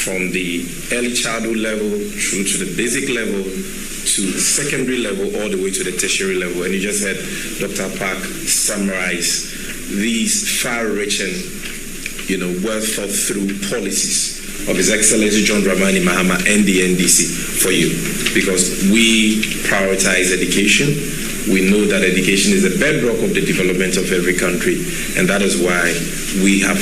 from the early childhood level through to the basic level to the secondary level all the way to the tertiary level. And you just heard Dr. Park summarize these far-reaching, well thought through policies of His Excellency John Dramani Mahama and the NDC for you, because we prioritize education. We know that education is the bedrock of the development of every country, and that is why we have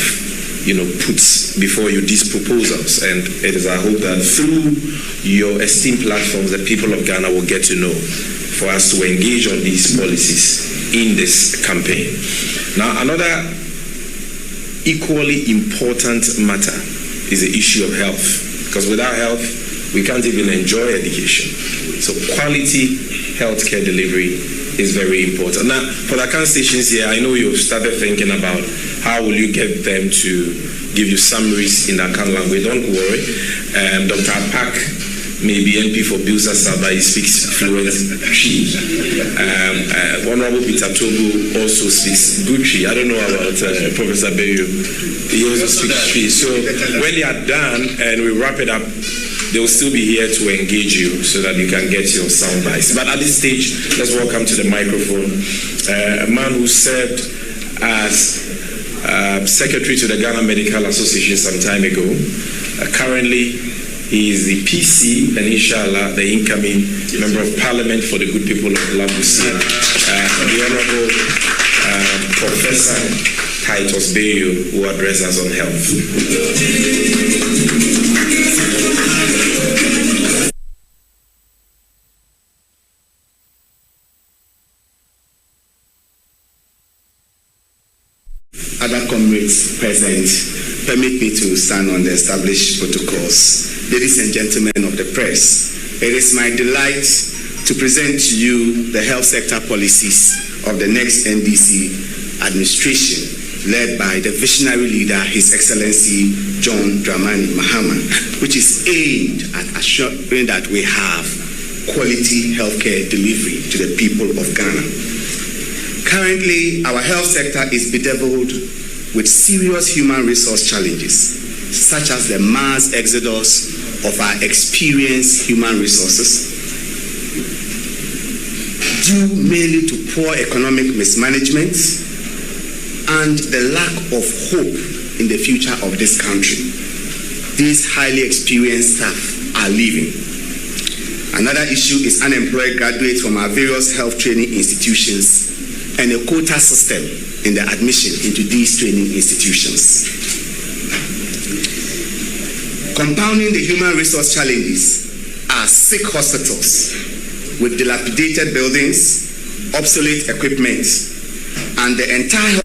put before you these proposals. And it is our hope that through your esteemed platforms, the people of Ghana will get to know for us to engage on these policies in this campaign. Now, another equally important matter is the issue of health, because without health, we can't even enjoy education. So quality healthcare delivery is very important. Now, for the account stations here, I know you've started thinking about how will you get them to give you summaries in the account language. Don't worry. Dr. Park may be MP for Bilsa Saba. He speaks fluent Twi. Honorable Peter Togo also speaks good Twi. I don't know about Professor Bayo. He also speaks Twi. So when they are done and we wrap it up, they will still be here to engage you so that you can get your sound bites. But at this stage, let's welcome to the microphone a man who served as secretary to the Ghana Medical Association some time ago. Currently, he is the PC and inshallah the incoming member of parliament for the good people of Labusi, the Honorable Professor Titus Bayo, who addresses us on health. Other comrades present, permit me to stand on the established protocols. Ladies and gentlemen of the press, it is my delight to present to you the health sector policies of the next NDC administration, led by the visionary leader, His Excellency John Dramani Mahama, which is aimed at assuring that we have quality healthcare delivery to the people of Ghana. Currently, our health sector is bedeviled with serious human resource challenges, such as the mass exodus of our experienced human resources, due mainly to poor economic mismanagement and the lack of hope in the future of this country. These highly experienced staff are leaving. Another issue is unemployed graduates from our various health training institutions and a quota system in the admission into these training institutions. Compounding the human resource challenges are sick hospitals with dilapidated buildings, obsolete equipment, and the entire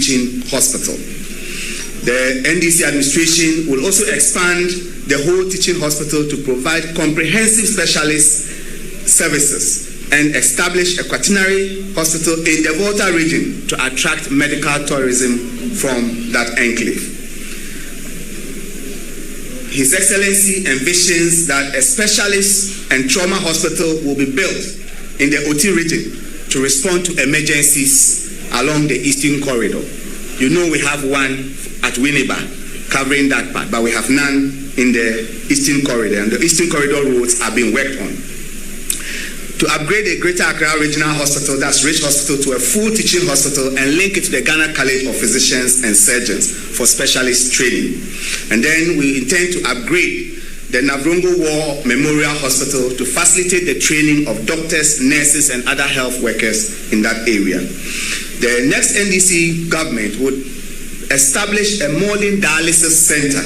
teaching hospital. The NDC administration will also expand the whole teaching hospital to provide comprehensive specialist services and establish a quaternary hospital in the Volta region to attract medical tourism from that enclave. His Excellency envisions that a specialist and trauma hospital will be built in the OT region to respond to emergencies along the Eastern Corridor. You know we have one at Winneba covering that part, but we have none in the Eastern Corridor, and the Eastern Corridor roads are being worked on. To upgrade the Greater Accra Regional Hospital, that's Rich Hospital, to a full teaching hospital and link it to the Ghana College of Physicians and Surgeons for specialist training. And then we intend to upgrade the Navrongo War Memorial Hospital to facilitate the training of doctors, nurses, and other health workers in that area. The next NDC government would establish a modern dialysis center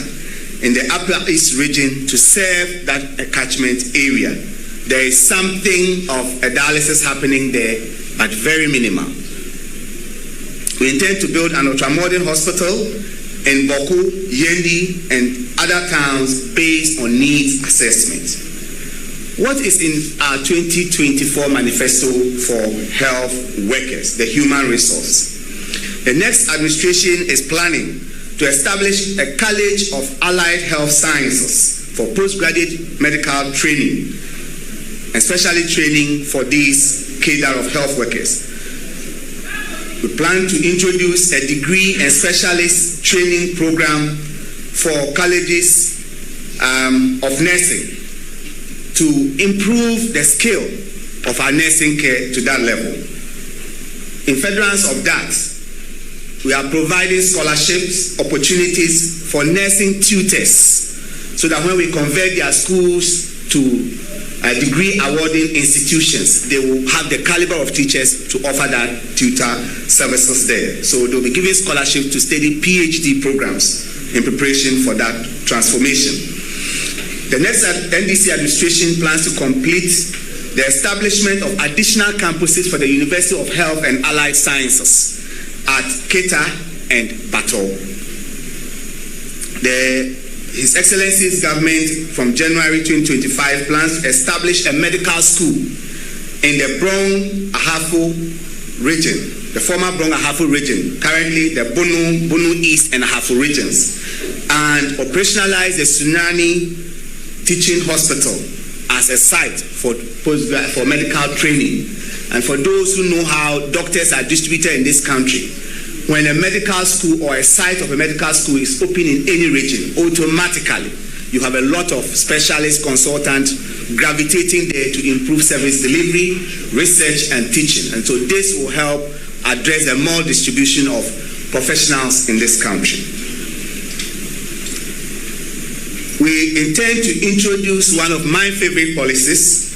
in the Upper East region to serve that catchment area. There is something of a dialysis happening there, but very minimal. We intend to build an ultramodern hospital in Boku, Yendi, and other towns based on needs assessment. What is in our 2024 Manifesto for health workers, the human resource? The next administration is planning to establish a College of Allied Health Sciences for postgraduate medical training, especially training for these cadre of health workers. We plan to introduce a degree and specialist training program for colleges of nursing to improve the skill of our nursing care to that level. In furtherance of that, we are providing scholarships, opportunities for nursing tutors, so that when we convert their schools to degree awarding institutions, they will have the caliber of teachers to offer that tutor services there. So they'll be giving scholarships to study PhD programs in preparation for that transformation. The next NDC administration plans to complete the establishment of additional campuses for the University of Health and Allied Sciences at Keta and Bato. His Excellency's government from January 2025 plans to establish a medical school in the Brong-Ahafo region, the former Brong-Ahafo region, currently the Bono East and Ahafo regions, and operationalize the Tsunami Teaching Hospital as a site for medical training. And for those who know how doctors are distributed in this country, when a medical school or a site of a medical school is open in any region, automatically you have a lot of specialist consultants gravitating there to improve service delivery, research, and teaching. And so this will help address the maldistribution of professionals in this country. We intend to introduce one of my favorite policies,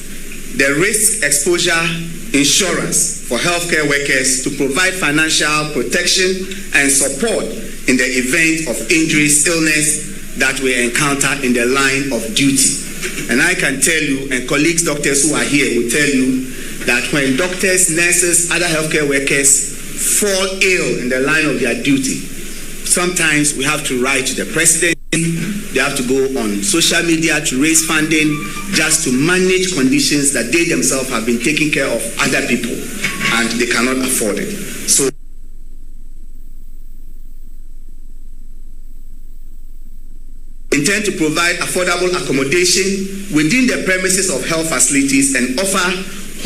the risk exposure insurance for healthcare workers, to provide financial protection and support in the event of injuries, illness that we encounter in the line of duty. And I can tell you, and colleagues, doctors who are here will tell you, that when doctors, nurses, other healthcare workers fall ill in the line of their duty, sometimes we have to write to the president, they have to go on social media to raise funding just to manage conditions that they themselves have been taking care of other people and they cannot afford it. So intend to provide affordable accommodation within the premises of health facilities and offer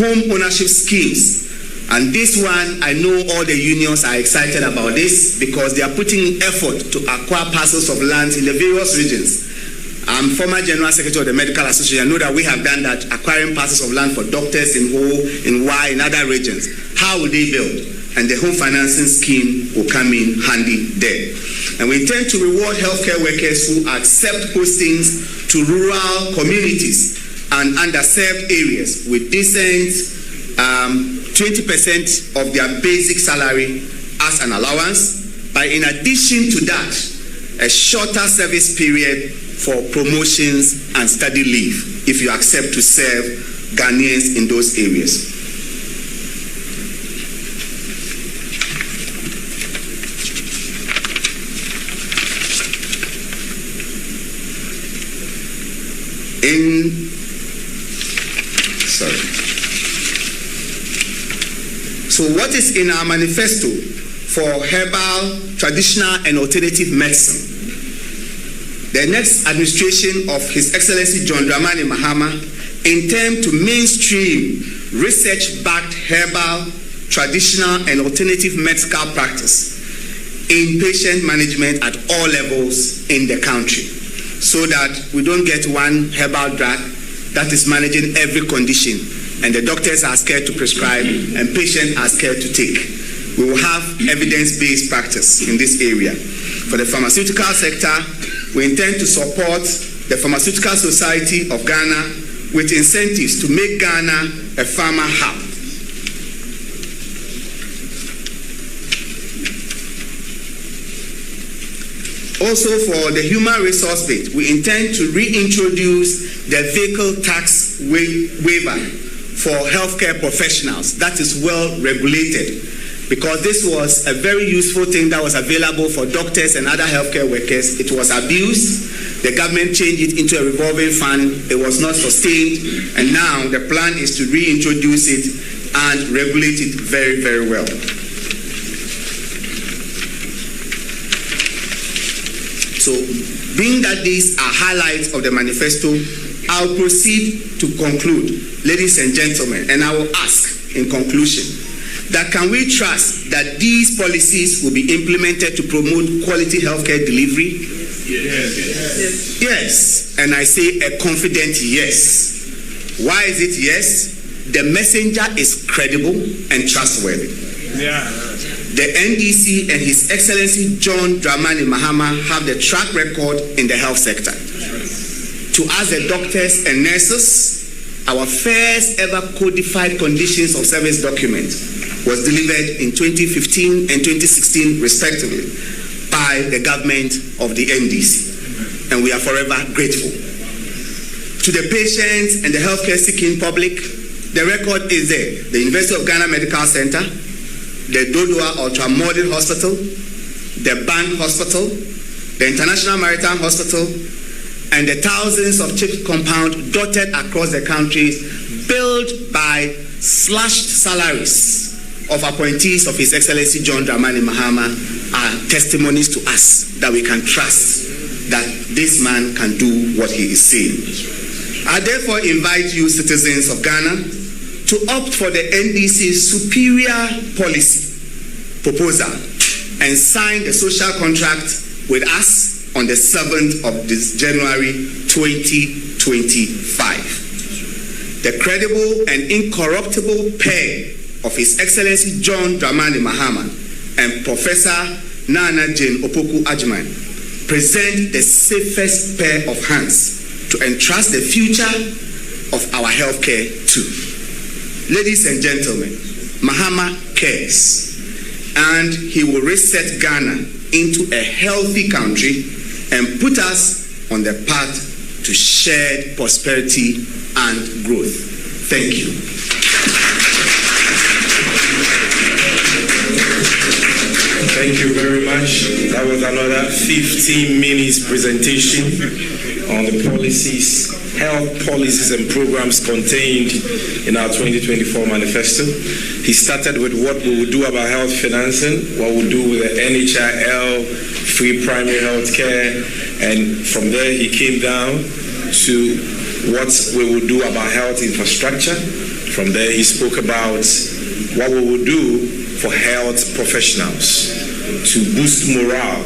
home ownership schemes. And this one, I know all the unions are excited about this because they are putting in effort to acquire parcels of land in the various regions. I'm former General Secretary of the Medical Association. I know that we have done that, acquiring parcels of land for doctors in Ho, in Y, in other regions. How will they build? And the home financing scheme will come in handy there. And we intend to reward healthcare workers who accept postings to rural communities and underserved areas with decent 20% of their basic salary as an allowance, but in addition to that, a shorter service period for promotions and study leave if you accept to serve Ghanaians in those areas. So what is in our manifesto for herbal, traditional, and alternative medicine? The next administration of His Excellency John Dramani Mahama intend to mainstream research-backed herbal, traditional, and alternative medical practice in patient management at all levels in the country, so that we don't get one herbal drug that is managing every condition, and the doctors are scared to prescribe and patients are scared to take. We will have evidence-based practice in this area. For the pharmaceutical sector, we intend to support the Pharmaceutical Society of Ghana with incentives to make Ghana a pharma hub. Also, for the human resource bit, we intend to reintroduce the vehicle tax waiver for healthcare professionals. That is well regulated, because this was a very useful thing that was available for doctors and other healthcare workers. It was abused. The government changed it into a revolving fund. It was not sustained, and now the plan is to reintroduce it and regulate it very, very well. So, being that these are highlights of the manifesto, I'll proceed to conclude, ladies and gentlemen, and I will ask in conclusion, that can we trust that these policies will be implemented to promote quality healthcare delivery? Yes. Yes. And I say a confident yes. Why is it yes? The messenger is credible and trustworthy. Yeah. The NDC and His Excellency John Dramani Mahama have the track record in the health sector. To us, the doctors and nurses, our first ever codified conditions of service document was delivered in 2015 and 2016 respectively by the government of the NDC, and we are forever grateful. To the patients and the healthcare seeking public, the record is there. The University of Ghana Medical Center, the Dodua Ultramodern Hospital, the Bank Hospital, the International Maritime Hospital, and the thousands of CHIP compounds dotted across the country, built by slashed salaries of appointees of His Excellency John Dramani Mahama, are testimonies to us that we can trust that this man can do what he is saying. I therefore invite you, citizens of Ghana, to opt for the NDC's superior policy proposal and sign the social contract with us on the 7th of this January 2025. The credible and incorruptible pair of His Excellency John Dramani Mahama and Professor Nana Jane Opoku Ajman present the safest pair of hands to entrust the future of our healthcare to. Ladies and gentlemen, Mahama cares, and he will reset Ghana into a healthy country and put us on the path to shared prosperity and growth. Thank you. Thank you very much. That was another 15 minutes presentation on the policies, health policies and programs contained in our 2024 manifesto. He started with what we will do about health financing, what we'll do with the NHIL, free primary health care, and from there he came down to what we will do about health infrastructure. From there he spoke about what we will do for health professionals to boost morale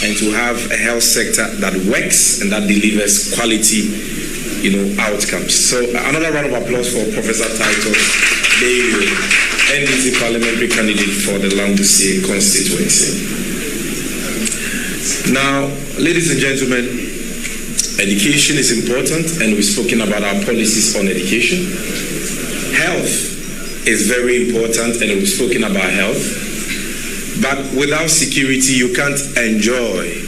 and to have a health sector that works and that delivers quality, outcomes. So another round of applause for Professor Titus Daly, NDC parliamentary candidate for the Langusia constituency. Now, ladies and gentlemen, education is important, and we've spoken about our policies on education. Health is very important, and we've spoken about health. But without security, you can't enjoy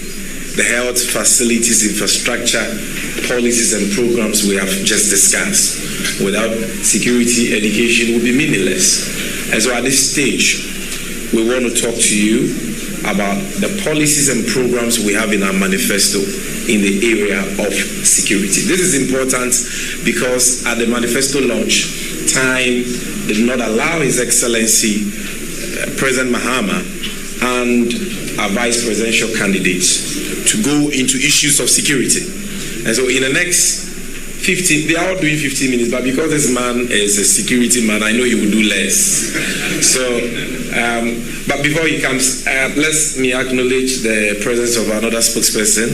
the health facilities, infrastructure, policies, and programs we have just discussed. Without security, education will be meaningless. And so at this stage, we want to talk to you about the policies and programs we have in our manifesto in the area of security. This is important because at the manifesto launch, time did not allow His Excellency President Mahama and our vice presidential candidates to go into issues of security. And so in the next 15, they are all doing 15 minutes, but because this man is a security man, I know he will do less. So, but before he comes, let me acknowledge the presence of another spokesperson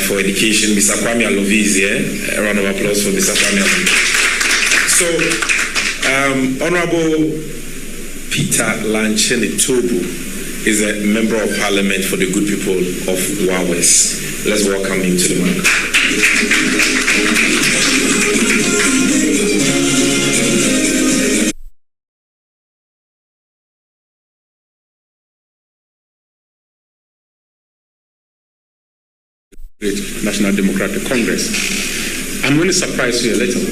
for education, Mr. Kwame Alovi is here. A round of applause for Mr. Kwame Alovi. So, Honorable Peter Lanchene Tobu is a member of parliament for the good people of Wawes. Let's welcome him to the mic. National Democratic Congress. I'm going to surprise you a little.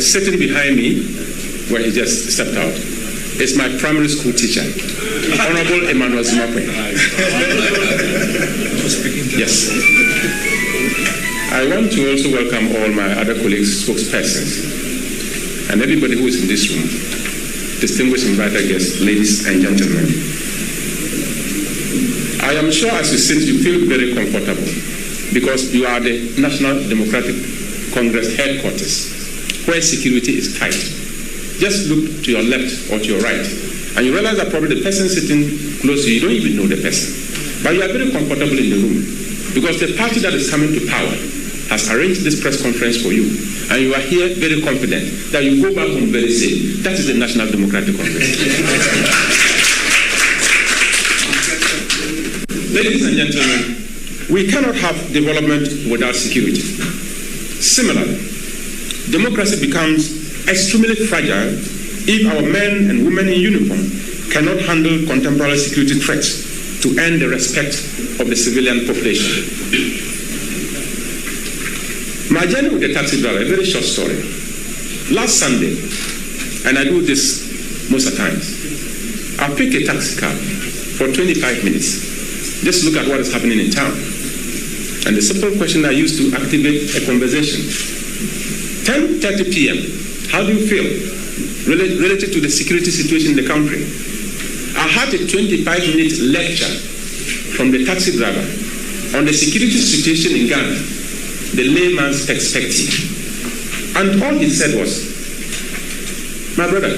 Sitting behind me, where he just stepped out, is my primary school teacher, Honorable Emmanuel Zimakwe. Yes. I want to also welcome all my other colleagues, spokespersons, and everybody who is in this room, distinguished invited guests, ladies and gentlemen. I am sure as you sit, you feel very comfortable because you are the National Democratic Congress headquarters, where security is tight. Just look to your left or to your right, and you realize that probably the person sitting close to you, you don't even know the person. But you are very comfortable in the room because the party that is coming to power has arranged this press conference for you, and you are here very confident that you go back home very safe. That is the National Democratic Congress. Ladies and gentlemen, we cannot have development without security. Similarly, democracy becomes extremely fragile if our men and women in uniform cannot handle contemporary security threats to earn the respect of the civilian population. My journey with the taxi driver, a very short story. Last Sunday, and I do this most of the times, I pick a taxi cab for 25 minutes. Just look at what is happening in town. And the simple question I used to activate a conversation. 10:30 p.m., how do you feel related to the security situation in the country? I had a 25-minute lecture from the taxi driver on the security situation in Ghana, the layman's perspective. And all he said was, my brother,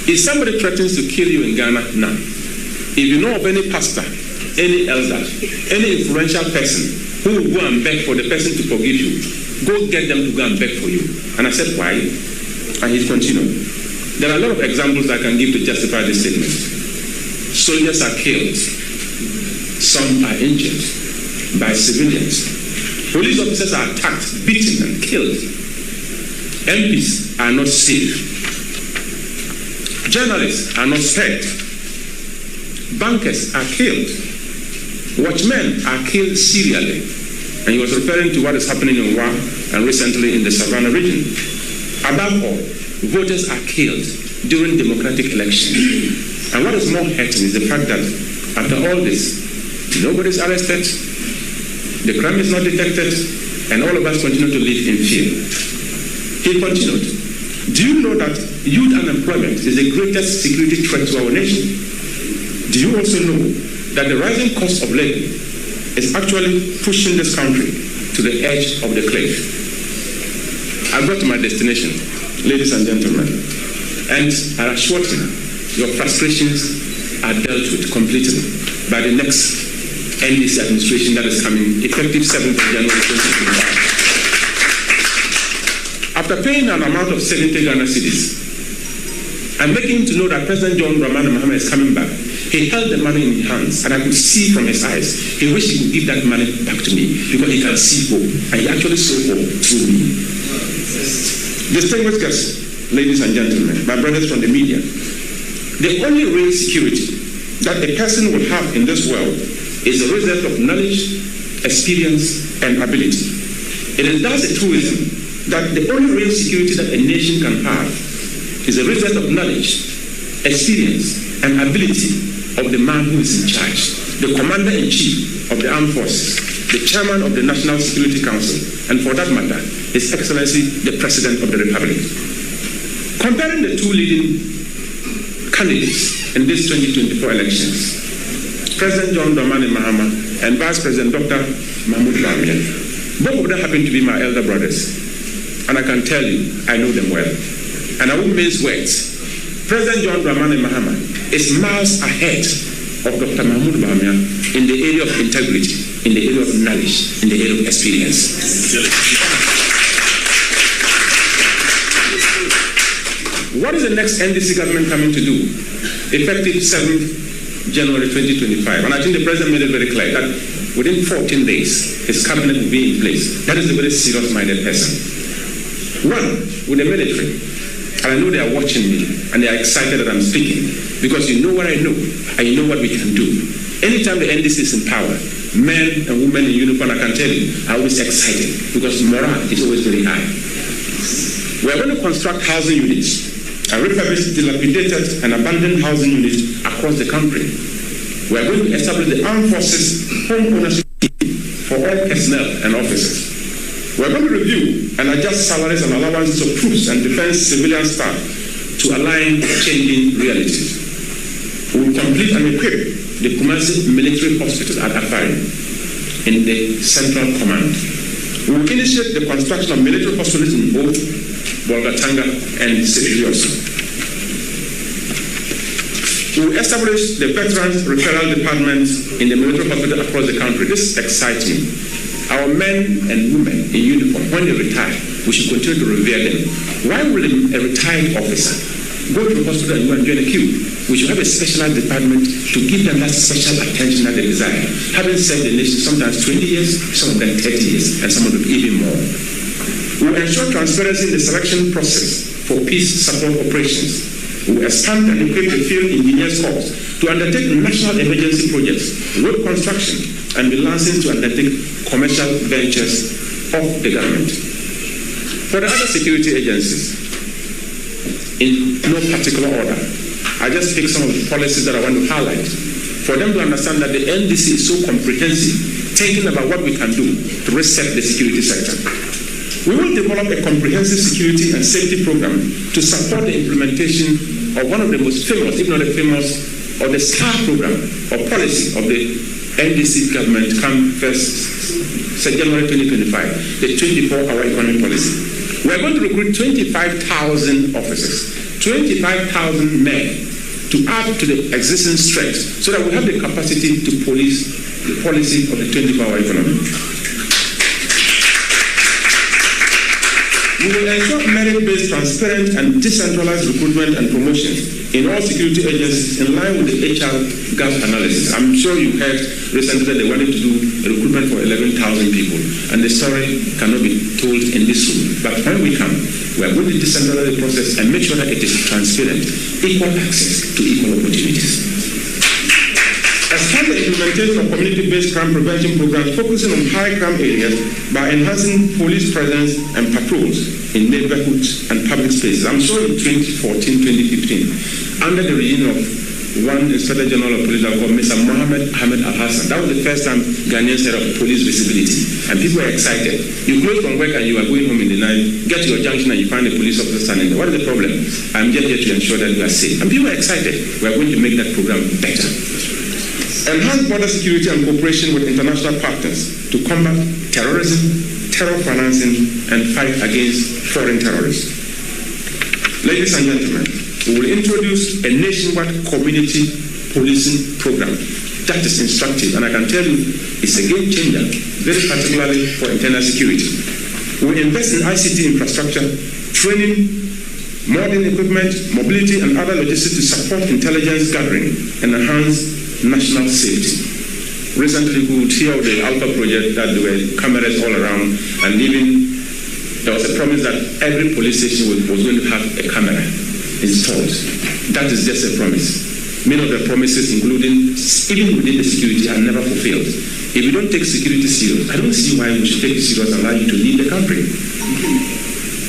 if somebody threatens to kill you in Ghana now, if you know of any pastor, any elder, any influential person who will go and beg for the person to forgive you, go get them to go and beg for you. And I said, why? And he continued. There are a lot of examples I can give to justify this statement. Soldiers are killed. Some are injured by civilians. Police officers are attacked, beaten, and killed. MPs are not safe. Journalists are not spared. Bankers are killed. Watchmen are killed serially. And he was referring to what is happening in Wa and recently in the Savannah region. Above all, voters are killed during democratic elections. And what is more hurting is the fact that after all this, nobody is arrested, the crime is not detected, and all of us continue to live in fear. He continued, do you know that youth unemployment is the greatest security threat to our nation? Do you also know that the rising cost of living is actually pushing this country to the edge of the cliff? I got to my destination, ladies and gentlemen, and I assure you, your frustrations are dealt with completely by the next NDC administration that is coming, effective 7th of January 2025. After paying an amount of 70 Ghana cedis, and making him to know that President John Dramani Mahama is coming back, he held the money in his hands, and I could see from his eyes, he wished he could give that money back to me because he can see hope, and he actually saw hope through me. Distinguished guests, ladies and gentlemen, my brothers from the media, the only real security that a person will have in this world is the result of knowledge, experience, and ability. It is thus a truism that the only real security that a nation can have is a result of knowledge, experience, and ability of the man who is in charge, the Commander-in-Chief of the Armed Forces, the Chairman of the National Security Council, and for that matter, His Excellency, the President of the Republic. Comparing the two leading candidates in these 2024 elections, President John Dramani Mahama and Vice President Dr. Mahmoud Bawumia, both of them happen to be my elder brothers. And I can tell you, I know them well. And I won't mince words. President John Dramani Mahama is miles ahead of Dr. Mahmoud Bawumia in the area of integrity, in the area of knowledge, in the area of experience. What is the next NDC government coming to do? Effective 7th January 2025. And I think the President made it very clear that within 14 days, his cabinet will be in place. That is a very serious-minded person. One, with the military. And I know they are watching me, and they are excited that I'm speaking, because you know what I know, and you know what we can do. Anytime the NDC is in power, men and women in uniform, I can tell you, are always excited, because morale is always very high. We are going to construct housing units and refurbish dilapidated and abandoned housing units across the country. We are going to establish the Armed Forces Home Ownership Scheme for all personnel and officers. We are going to review and adjust salaries and allowances of troops and defense civilian staff to align changing realities. We will complete and equip the Kumasi Military Hospital at Afari in the Central Command. We will initiate the construction of military hospitals in both Bolgatanga and Sirioso. We will establish the Veterans Referral Department in the military hospital across the country. This excites me. Our men and women in uniform, when they retire, we should continue to revere them. Why will a retired officer go to the hospital and go and join a queue? We should have a specialized department to give them that special attention that they desire. Having served the nation sometimes 20 years, some of them 30 years, and some of them even more. We will ensure transparency in the selection process for peace support operations. We will expand and equip the field engineers corps to undertake national emergency projects, road construction, and be licensed to undertake commercial ventures of the government. For the other security agencies, in no particular order, I just pick some of the policies that I want to highlight for them to understand that the NDC is so comprehensive, thinking about what we can do to reset the security sector. We will develop a comprehensive security and safety program to support the implementation of one of the most famous, if not the famous, or the star program or policy of the NDC government come 1st January 2025, the 24-hour economic policy. We are going to recruit 25,000 officers, 25,000 men to add to the existing strength so that we have the capacity to police the policy of the 24-hour economy. We will ensure merit-based, transparent, and decentralized recruitment and promotions in all security agencies in line with the HR gap analysis. I'm sure you heard recently that they wanted to do a recruitment for 11,000 people, and the story cannot be told in this room. But when we come, we are going to decentralize the process and make sure that it is transparent, equal access to equal opportunities. Expand the implementation of community-based crime prevention programs focusing on high crime areas by enhancing police presence and patrols in neighborhoods and public spaces. I'm sure in 2014-2015, under the regime of one Inspector General of Police called Mr. Mohammed Ahmed Al-Hassan, that was the first time Ghanaians heard of police visibility. And people were excited. You go from work and you are going home in the night, get to your junction and you find a police officer standing there. What is the problem? I'm just here to ensure that you are safe. And people are excited. We are going to make that program better. Enhance border security and cooperation with international partners to combat terrorism, terror financing, and fight against foreign terrorists. Ladies and gentlemen, we will introduce a nationwide community policing program that is instructive, and I can tell you it's a game changer, very particularly for internal security. We will invest in ICT infrastructure, training, modern equipment, mobility, and other logistics to support intelligence gathering and enhance national safety. Recently, we would hear of the Alpha project that there were cameras all around, and even there was a promise that every police station was going to have a camera installed. That is just a promise. Many of the promises, including even within the security, are never fulfilled. If you don't take security serious, I don't see why we should take it serious and allow you to leave the country.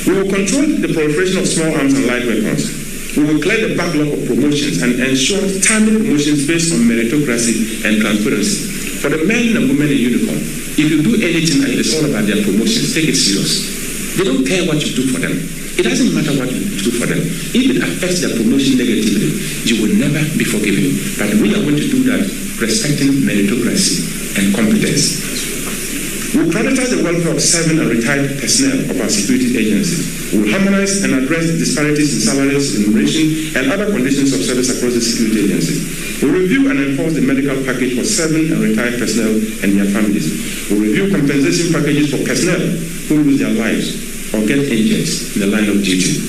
We will control the proliferation of small arms and light weapons. We will clear the backlog of promotions and ensure timely promotions based on meritocracy and transparency. For the men and women in uniform, if you do anything and it's all about their promotions, take it serious. They don't care what you do for them. It doesn't matter what you do for them. If it affects their promotion negatively, you will never be forgiven. But we are going to do that respecting meritocracy and competence. We will prioritize the welfare of serving and retired personnel of our security agencies. We will harmonize and address disparities in salaries, remuneration, and other conditions of service across the security agencies. We will review and enforce the medical package for serving and retired personnel and their families. We will review compensation packages for personnel who lose their lives or get injured in the line of duty.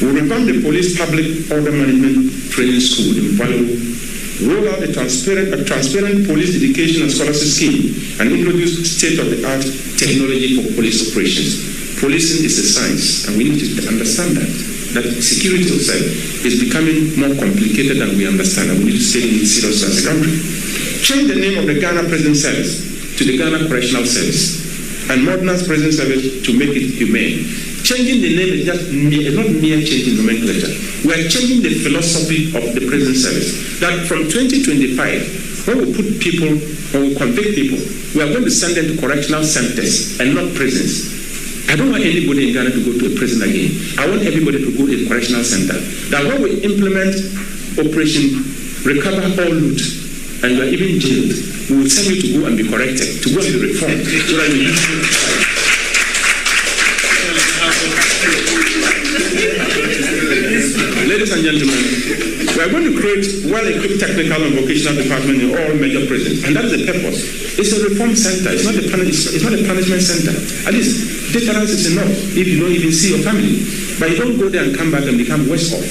We will revamp the police public order management training school in Value, roll out a transparent police education and scholarship scheme, and introduce state-of-the-art technology for police operations. Policing is a science, and we need to understand that security itself is becoming more complicated than we understand, and we need to take it seriously as a country. Change the name of the Ghana Prison Service to the Ghana Correctional Service, and modernize prison service to make it humane. Changing the name is not mere changing nomenclature. We are changing the philosophy of the prison service. That from 2025, when we put people, when we convict people, we are going to send them to correctional centers and not prisons. I don't want anybody in Ghana to go to a prison again. I want everybody to go to a correctional center. That when we implement Operation Recover All Loot, and you are even jailed, we will tell you to go and be corrected, to go and be reformed, so that you Ladies and gentlemen, we are going to create well-equipped technical and vocational department in all major prisons, and that is the purpose. It's a reform center. It's not a punishment center. At least deterrence is enough if you don't even see your family. But you don't go there and come back and become worse off.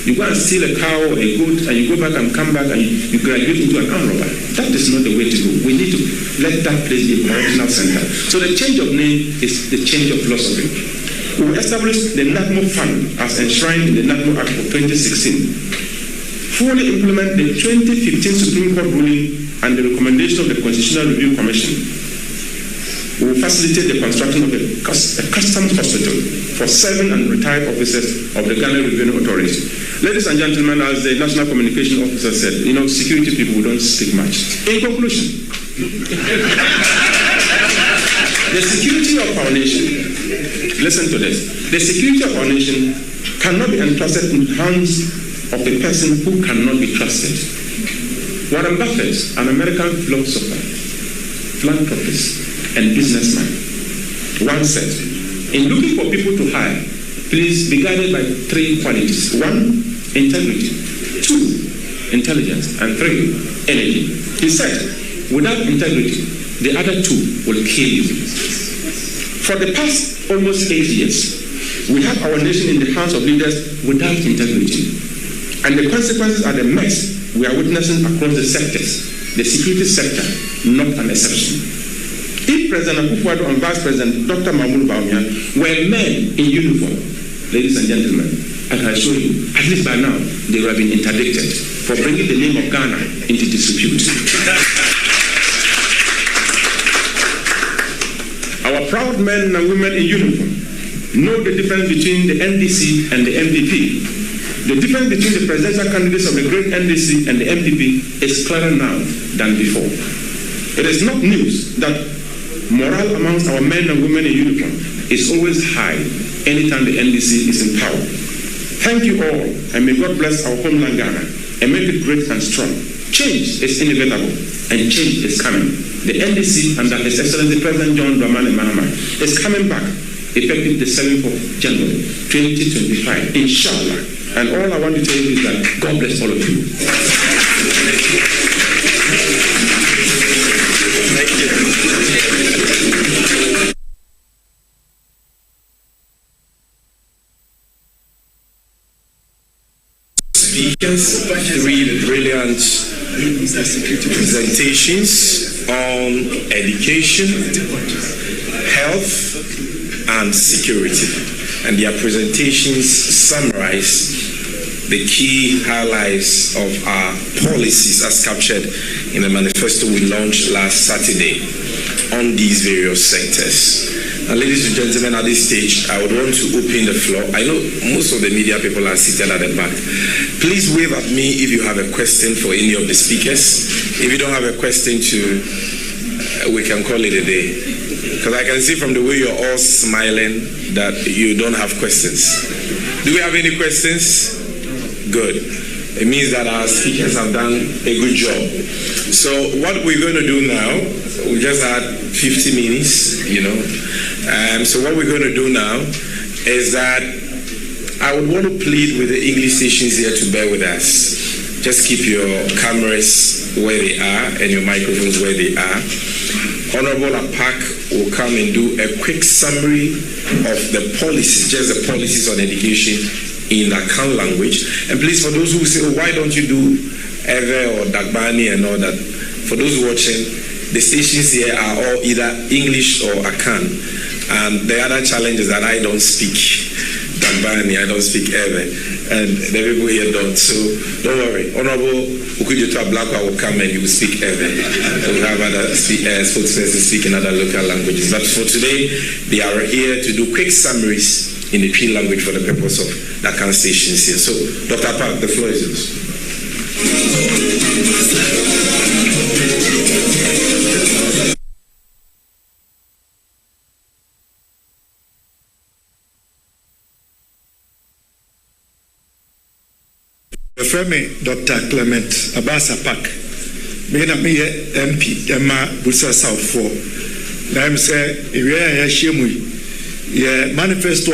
You go and steal a cow or a goat, and you go back and come back and you graduate into an armed robber. That is not the way to go. We need to let that place be a correctional center. So the change of name is the change of philosophy. We will establish the NACMO Fund as enshrined in the NACMO Act of 2016. Fully implement the 2015 Supreme Court ruling and the recommendation of the Constitutional Review Commission. We will facilitate the construction of a customs hospital for serving and retired officers of the Ghana Revenue Authority. Ladies and gentlemen, as the National Communication Officer said, security people don't speak much. In conclusion, the security of our nation, listen to this, the security of our nation cannot be entrusted in the hands of a person who cannot be trusted. Warren Buffett, an American philosopher, philanthropist, and businessman, once said, in looking for people to hire, please be guided by three qualities. 1, integrity. 2, intelligence. And 3, energy. He said, without integrity, the other 2 will kill you. For the past almost 8 years, we have our nation in the hands of leaders without integrity. And the consequences are the mess we are witnessing across the sectors. The security sector, not an exception. If President Akufo-Addo and Vice President Dr. Mahmoud Bawumia were men in uniform, ladies and gentlemen, I can assure you, at least by now, they would have been interdicted for bringing the name of Ghana into disrepute. Our proud men and women in uniform know the difference between the NDC and the MPP. The difference between the presidential candidates of the great NDC and the MPP is clearer now than before. It is not news that morale amongst our men and women in uniform is always high anytime the NDC is in power. Thank you all, and may God bless our homeland Ghana and make it great and strong. Change is inevitable, and change is coming. The NDC under His Excellency President John Dramani Mahama is coming back effective the 7th of January 2025, inshallah. And all I want to tell you is that God bless all of you. Thank you. Speakers, 3 brilliant presentations on education, health, and security. And their presentations summarize the key highlights of our policies as captured in the manifesto we launched last Saturday on these various sectors. And ladies and gentlemen, at this stage, I would want to open the floor. I know most of the media people are seated at the back. Please wave at me if you have a question for any of the speakers. If you don't have a question we can call it a day. Because I can see from the way you're all smiling that you don't have questions. Do we have any questions? Good. It means that our speakers have done a good job. So what we're going to do now, we just had 50 minutes, so what we're going to do now is that I would want to plead with the English stations here to bear with us. Just keep your cameras where they are and your microphones where they are. Honorable Apak will come and do a quick summary of the policies, just the policies on education in the Akan language. And please, for those who say, why don't you do Ewe or Dagbani and all that, for those watching, the stations here are all either English or Akan. And the other challenge is that I don't speak Dagbani, I don't speak Ewe, and the people here don't. So don't worry. Honorable Ukujetua Blakwa will come and he will speak Ewe. We'll have other spokespersons speak in other local languages. But for today, they are here to do quick summaries in the P language for the purpose of the Akan stations here. So, Dr. Park, the floor is yours. Frame Dr. Clement Abasa Park. Me MP Emma Busa South 4. Na I'm say area ya shemu ye manifesto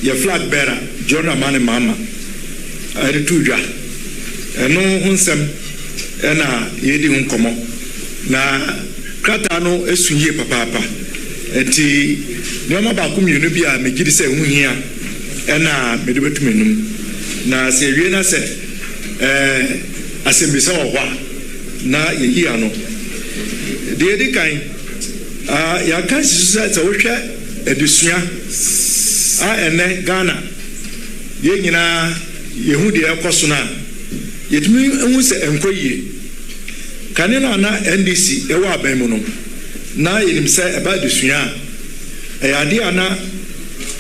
ye flag bearer John Amani Mama. I do ja. No hunsem na yedi hunkomo. Na krata no esunye papa. Enti nyoma ba kumienu bia me gidi se hu hia na me de betumenum. Na se wie na se asembisa wa na yehi ano de edi kan ya kan society wo hwe edusua ene Ghana ye nyina yehu de ekoso na yetumi hu se enkoyie kanena na NDC ewo aban mu no na yenim se eba dusua ya de ana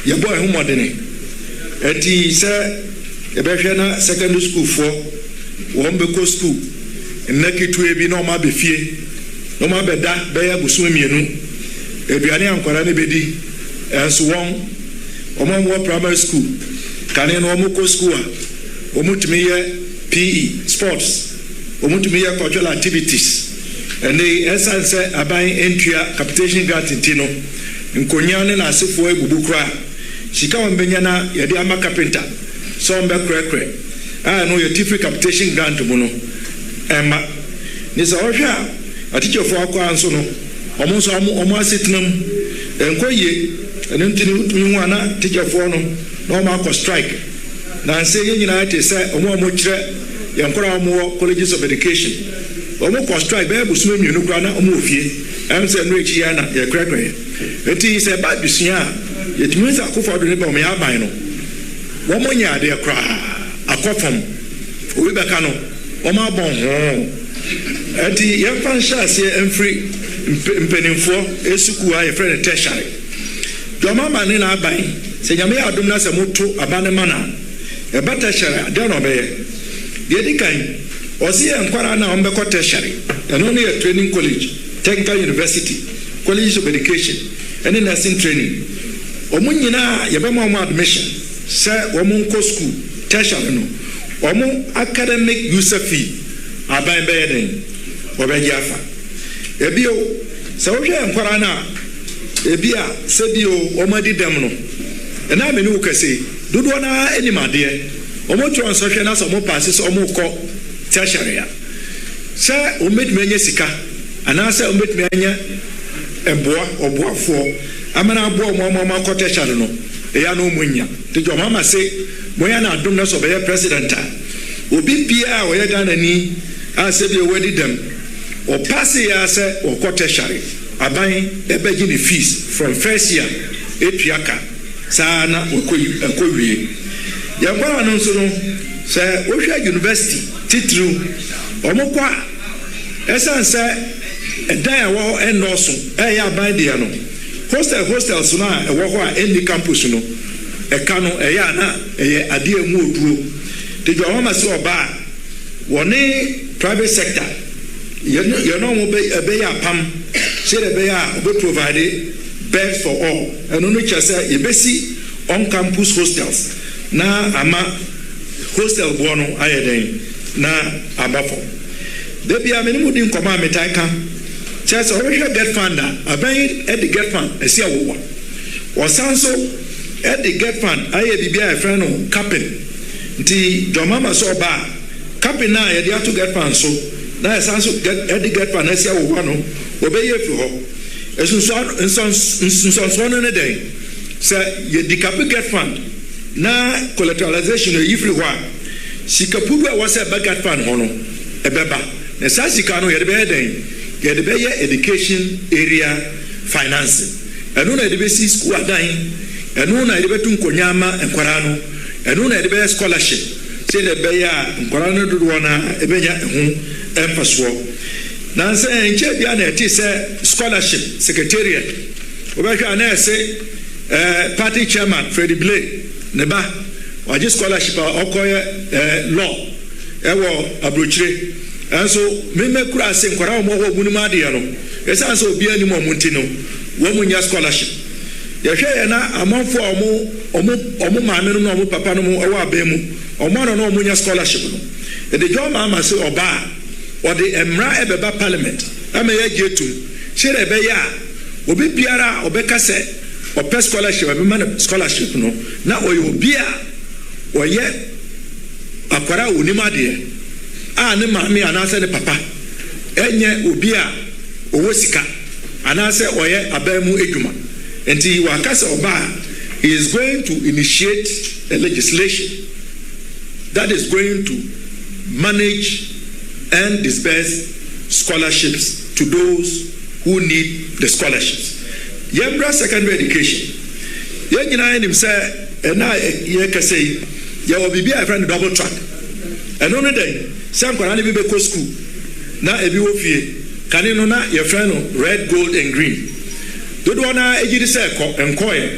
ye boy hu modene eti se ebehwe secondary school for won be ko school nnaki tu ebi no ma be fie no ma be da be ya busu mienu eduane ankwara ne bedi enso won omo primary school kane no omo ko school a omo tumi ye PE sports omo tumi ye cultural activities and the essence aban entua capitation grant intino nkonya ne na asefo ebubu kra sika won benya na ye de ama carpenter so mbe krekre no your free capitation grant mu no emma ni so hwa aticho fo akwa anso no omo so omo asetinam enkoye eno ntini utumi hu ana teacher fo no no ma ko strike na nse ye nyina ate se omo kire ye nkora omo colleges of education omo ko strike be busu mienu kra na omo ofie am se no echi ya na ye krekre eti se ba bisuya ye tumi za ko fo do ne ba o me aban no womo nya de kra akofam obi beka no womo abon ho eti ye fan shase emfri mpenimfo esuku a ye friend tertiary do mama ne na aban se nyame adom na se moto abane mana e bata share de no be ye dikan osi enkwara na ombe ko tertiary eno ne training college technical university college of education and nursing training omunyina ye be mo admission say woman ko school tertiary no woman academic user fee aban be den obeji afa ebio se wo hwe enkwara na ebia se bio omadi dem no na me ni ukase dodo na animade omo transfer hwe na so mo pass so omo ko tertiary ya se ometme anya sika ana se ometme anya eboa oboafo amana aboa mo ko tertiary no eya no munya tejo mama say moya na adom na so be president obi bia o ye Ghana ni ase bi wedi dem o pass ya se o ko tertiary aban ebeji ni fees from first year etuaka sana okowie ya kwa no so no se o hwa university titru omokwa esan se ɛdan a ɛwɔ hɔ ɛnɔɔso ɛyɛ aban deɛ no hostels no a ɛwɔ hɔ a ɛnni campus no ɛka no ɛyɛ ana ɛyɛ adeɛ mu oduro te dwa wɔn ma sɛ ɔbaa wɔne private sector yɛn no ɛbɛyɛ apam sɛ ɛbɛyɛ a ɔbɛ provide beds for all ɛno no kyerɛ sɛ yɛbɛsi on campus hostels na ama hostel boɔ no ayɛ den na aba fam debi a mene mu di nkɔmɔ a metan ka kyerɛ sɛ ɔbɛhwɛ get fund a abɛn ɛde get fund ɛsi awowa wɔsan so ɛde get fund ayɛ biribi a yɛfrɛ no capping nti dwamama sɛ ɔba a capping a yɛde ato get fund so na yɛsan so ɛde get fund ɛsi awowa no wɔbɛyɛ afiri hɔ nsonsoɔ no ne dɛn sɛ yɛdi capping get fund na collateralization yɛyi firi hɔ a sikapudu a wɔsɛ ɛbɛ get fund hɔ no ɛbɛba na saa sika no yɛde bɛyɛ dɛn yɛde bɛyɛ education area financing ɛno na yɛde bɛsi school adan ɛno na yɛde bɛtu nkonnwa ama nkwaraa no ɛno na yɛde bɛyɛ scholarship sɛ yɛde bɛyɛ a nkwaraa no dodoɔ na ɛbɛnya ɛho ɛmfasoɔ na nsɛ nkyɛn bia na ɛte sɛ scholarship secretariat wɔbɛhwɛ a na ɛsɛ party chairman Freddie Blay ne ba wagye scholarship a ɔkɔyɛ law ɛwɔ aburokyire ɛnso mmemme kura ase nkwaraa wɔn wɔ wɔn mu adeɛ no ɛsan sɛ obiara nim wɔn ti no wɔn mu nya scholarship yɛhwɛ yɛn na amanfo a wɔn maame no na wɔn papa no mu ɛwɔ abɛn mu wɔn ano na wɔn nya scholarship no ɛde dwa ɔmo ama sɛ ɔbaa ɔde mmara ɛbɛba parliament ama yɛ gye tum hyɛ dɛ ɛbɛyɛ a obi biara a ɔbɛka sɛ ɔpɛ scholarship ɛbɛma no scholarship no na ɔyɛ obi a ɔyɛ akwaraa a wɔnim adeɛ a ne maame anaasɛ ne papa ɛnyɛ obi a ɔwɔ sika anaasɛ ɔyɛ aban mu adwuma nti waka sɛ ɔbaa he is going to initiate a legislation that is going to manage and disperse scholarships to those who need the scholarships. Yɛmbra secondary education yɛn nyinaa nim sɛ ɛna yɛkɛsɛ yi yɛwɔ biribi a yɛfrɛ no double track ɛno no dɛn sɛ nkwaraa no bi bɛkɔ school na ebi wɔ fie kane no na yɛfrɛ no red gold and green dodoɔ na egyi di sɛ nkɔɛ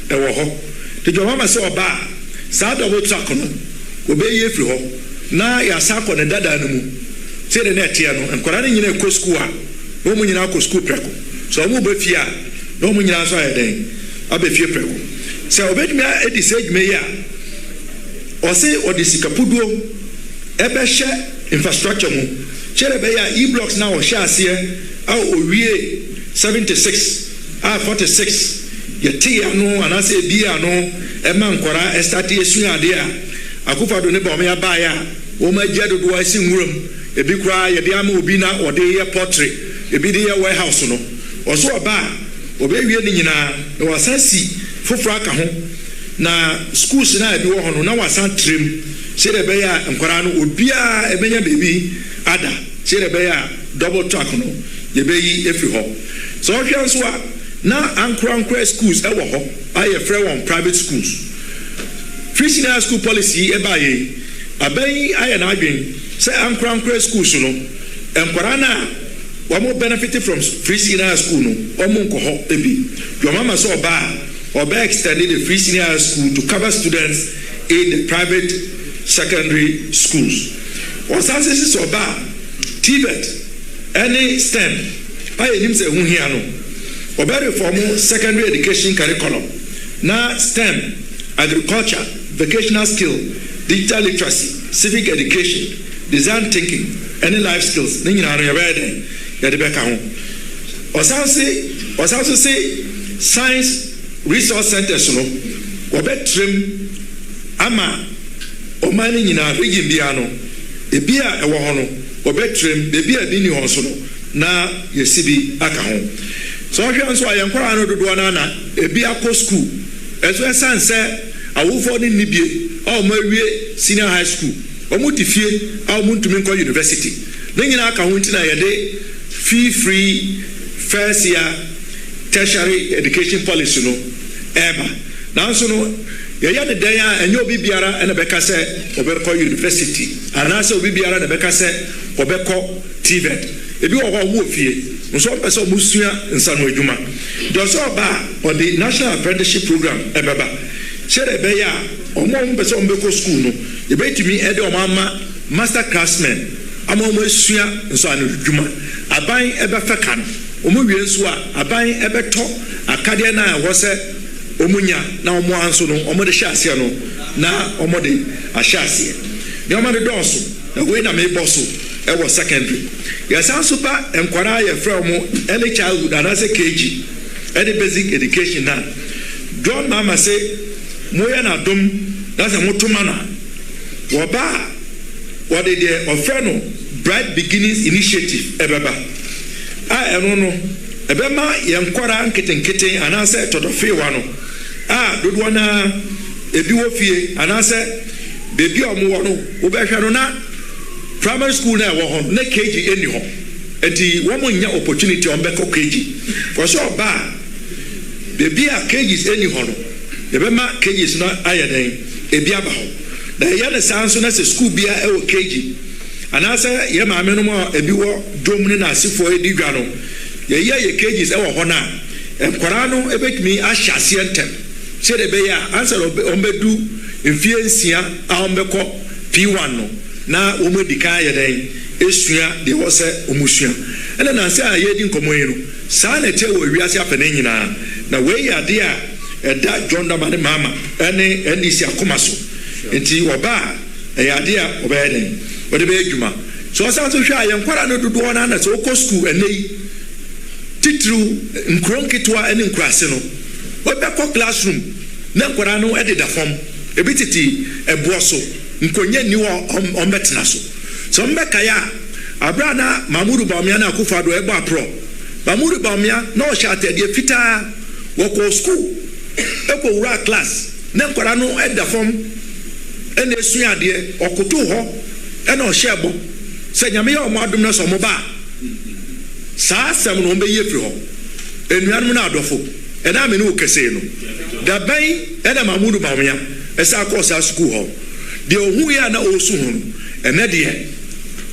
ɛwɔ hɔ te dwama ma sɛ ɔbaa saa double track no obɛyi efiri hɔ na yɛasa akɔ ne dada no mu sɛ de na ɛteɛ no nkwaraa no nyinaa kɔ school a na wɔn nyinaa kɔ school prɛko so wɔn bɛ fie a na wɔn nyinaa nso ayɛ dɛn abɛ fie prɛko sɛ ɔbɛtumi edi sɛ edwuma yi a ɔse ɔde sikapuduo ɛbɛhyɛ infrastructure mu kyerɛ bɛyɛ a e-blocks na ɔhyɛ aseɛ a owie 76 a 46 yɛte ano anaasɛ ebi ano ɛma nkwaraa ɛstarte esua adeɛ a akufado ne ba ɔmo yabaeɛ a wɔn agye dodoɔ esi nwuram ebi koraa yɛde ama obi na ɔde yɛ portrait ebi de yɛ warehouse no ɔso ɔbaa ɔbɛwie ne nyinaa na wasan si foforɔ aka ho na schools na ebi wɔ hɔ no na wasan trim sɛ de bɛyɛ a nkwaraa no obiara ɛbɛnya beebi ada sɛ de bɛyɛ a double track no yɛbɛyi efiri hɔ so ɔhwɛ nso a na ankorankora schools ɛwɔ hɔ a yɛfrɛ wɔn private schools free senior school policy ɛbaa yɛ abɛn ayɛ n'adwen sɛ ankorankora schools no nkwaraa na wɔn benefit from free senior school no wɔn nkɔ hɔ ebi dwɔma ma sɛ ɔbaa extended the free senior school to cover students in the private secondary schools ɔsan sɛ sisi ɔbaa TVET ɛne STEM ayɛ nim sɛ ɛho hia no ɔbɛ reform secondary education curriculum na STEM agriculture vocational skill digital literacy civic education design thinking ɛne life skills ne nyinaa no yɛbɛyɛ dɛn yɛde bɛka ho ɔsan so se science resource centers no wɔbɛtrem ama ɔman no nyinaa region bia no ebi a ɛwɔ hɔ no wɔbɛtrem beebi a bi ni hɔ so no na yɛsi bi aka ho so ɔhwɛ nso a yɛnkwaraa no dodoɔ no na ebi akɔ school ɛso ɛsan sɛ awofoɔ no nni bie a wɔn awie senior high school wɔn ti fie a wɔn ntumi nkɔ university ne nyinaa aka ho nti na yɛde fee free first year tertiary education policy no ɛɛba nanso no yɛyɛ ne dan a ɛnyɛ obi biara ɛna bɛka sɛ ɔbɛkɔ university anaasɛ obi biara na bɛka sɛ ɔbɛkɔ TVET ebi wɔ hɔ a wɔwɔ fie nso pese omusua nsano adwuma doso ba on the national apprenticeship program ebeba chere be ya omo pese ombeko school no e betimi e de omama master craftsmen ama omo esua nsano adwuma aban ebefa ka no omo wie nso a aban ebeto akade na wo se omunya na omo anso no omo de hyaase no na omo de ahyaase ne omo de donso na we na me boso e wo secondary yes anso ba enkwara ye from early childhood and as a KG any basic education na John mama say moya na dom that's a motuma na wo ba what they offer no bright beginnings initiative ebeba eno no ebema ye nkwara nketenkete anase todofe wa no dodo na ebi wo fie anase bebi omo wo no wo behwe no na primary school na wo ho na KG eni ho enti wo mo nya opportunity on beko KG for sure ba bebi a KG eni ho no ebema KG no ayeden ebi aba ho na ye na sanso na se school bia e wo KG anase ye maame no mo ebi wo dom na asifo edi dwa no ye KG e wo ho na enkwara no ebetumi ahyase entem chere be ya answer ombedu mfiensia a ombeko P1 no na omedika yeden esua de wo se omusua ene na se aye di nkomoyi no sa na te wo wiase afene nyina na we ya de a eda John Damane mama ene NDC akomaso enti oba ya de a obeden ode be adwuma so sa so hwa ye nkwara no dodo na so ko school enei titru nkronketwa ene nkrase no obekọ classroom na nkwara no ededa form ebititi eboso nkonye ni wo ombetena so mbeka ya abrana Mamudu Bawumia na akufado ebo apro Mamudu Bawumia na o shatede fita wo ko school eko wura class na nkwara no edda form ene esua de okoto ho ene o shebo se nyame ya omo adom na so mo ba sa asem no mbe ye firi ho enuanum na adofo ena me no kese no da ban ena Mamudu Bawumia esa ko sa school ho de ohu ya na osu hu ene de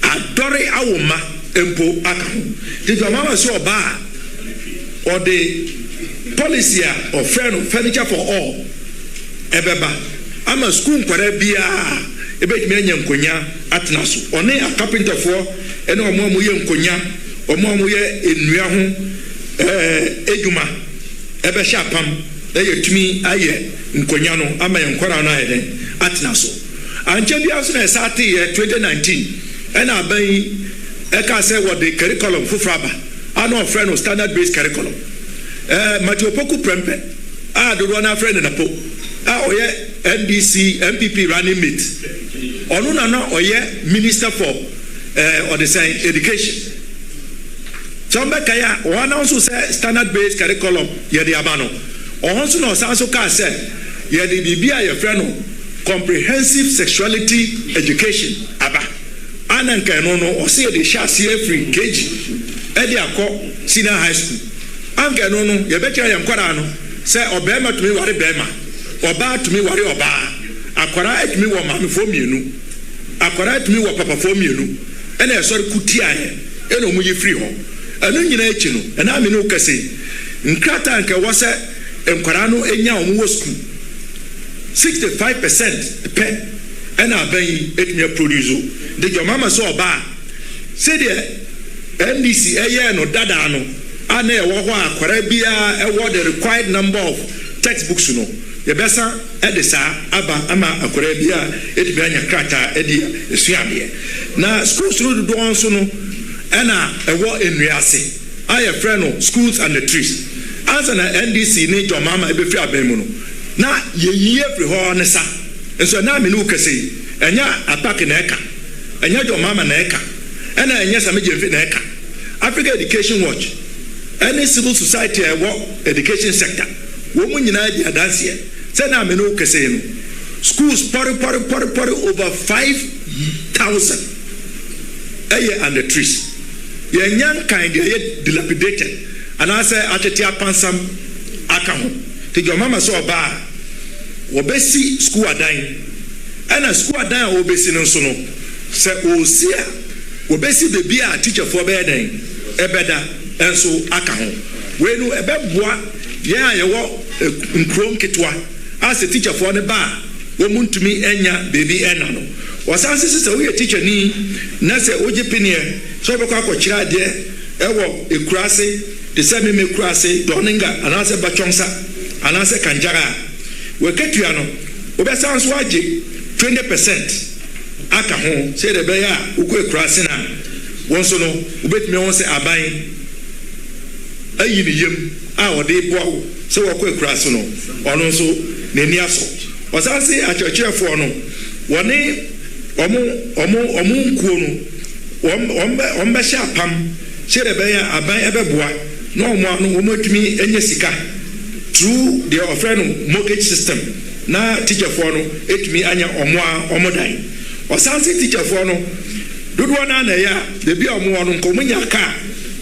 adore awoma empo aka ho de mama so oba or the policy of furniture for all ebeba ama school kwara bia ebetimi anya nkonya atena so one a carpenter for ene omo ye nkonya omo ye enua ho edwuma ebe shapam na yetumi aye nkonya no ama yenkwara no ayede atena so anje bia so na esate ye 2019 ena aban eka say what the curriculum fufraba ano friend of standard based curriculum Matthew Poku Prempe dodo na friend na po oye NDC MPP running mate onu na oye minister for or the say education sombe kaya one also say standard based curriculum ye de abano also no sanso ka say ye de bibia ye friend no comprehensive sexuality education aba ananka no o say de shasi free KG e de akọ senior high school anka no ye betia ye nkwara no say obema tumi ware bema oba tumi ware oba akwara etumi wo mame fo mienu akwara etumi wo papa fo mienu ene esori kutia ye ene omu ye free ho anu nyina echi no ena me no kase nkrata anka wo say nkwara no enya omu wo school 65% pe ena aban etumi produce de your mama so oba say the NDC eye no dada no ana e wo ho akwara bia e wo the required number of textbooks no ye besa edesa aba ama akwara bia etumi anya krata edi esuade na schools no do onso no ena e wo enuase aye friend no schools and the trees answer na NDC ni your mama e be free aban mu no na ye yiye free ho ne sa enso na me no kase enya attack na eka enya your mama na eka ena enya sameje mfi na eka Africa Education Watch any civil society education sector wo mu nyina di adanse say na me no kase no schools pori over 5,000 and the trees ye nyan kind ye dilapidated and I say atete apansam aka ho te your mama so oba wo besi school adan ana school adan wo besi no so no se o sia wo besi be bia teacher for be den ebeda enso aka ho we no ebeboa yen ayewo nkrom ketwa as a teacher for ne ba wo muntumi enya baby ena no wasanse se we teacher ni na se oje penie so be kwa akokira de ewo ekurase de se me kurase doninga anase bachonsa anase kanjara we ketua no obesan so age 20% aka ho se de be ya uko ekurase na won so no obetumi won se aban ayi ni yem a ode boawo se wo ko ekurase no ono so neni aso wasanse achechefo no woni omo nkuo no ombe sha pam chere be ya aban ebeboa no omo no omotumi enye sika through the offering mortgage system na teacher for no etumi anya omo dan wasanse teacher for no dodo na ya de bi omo no nkomunya ka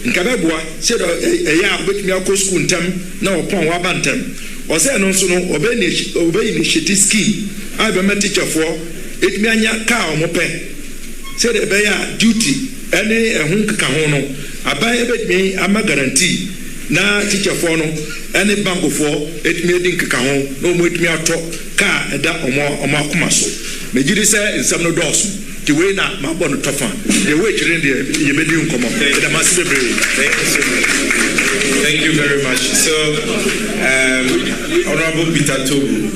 nkabeboa chere eya betumi akọ school ntam na opon wa bantam ose no nso no obey initiative scheme I be teacher for etumi anya ka omope say the be ya duty any ehun kaka ho no aban ebetumi ama guarantee na teacher for no any bank for etumi edin kaka ho no mo etumi ato ka eda omo akoma so megiri say nsam no dos the way na mabo no tofa the way children the yebedi nkomo the massive Thank you very much. So, Honorable Peter Tobu,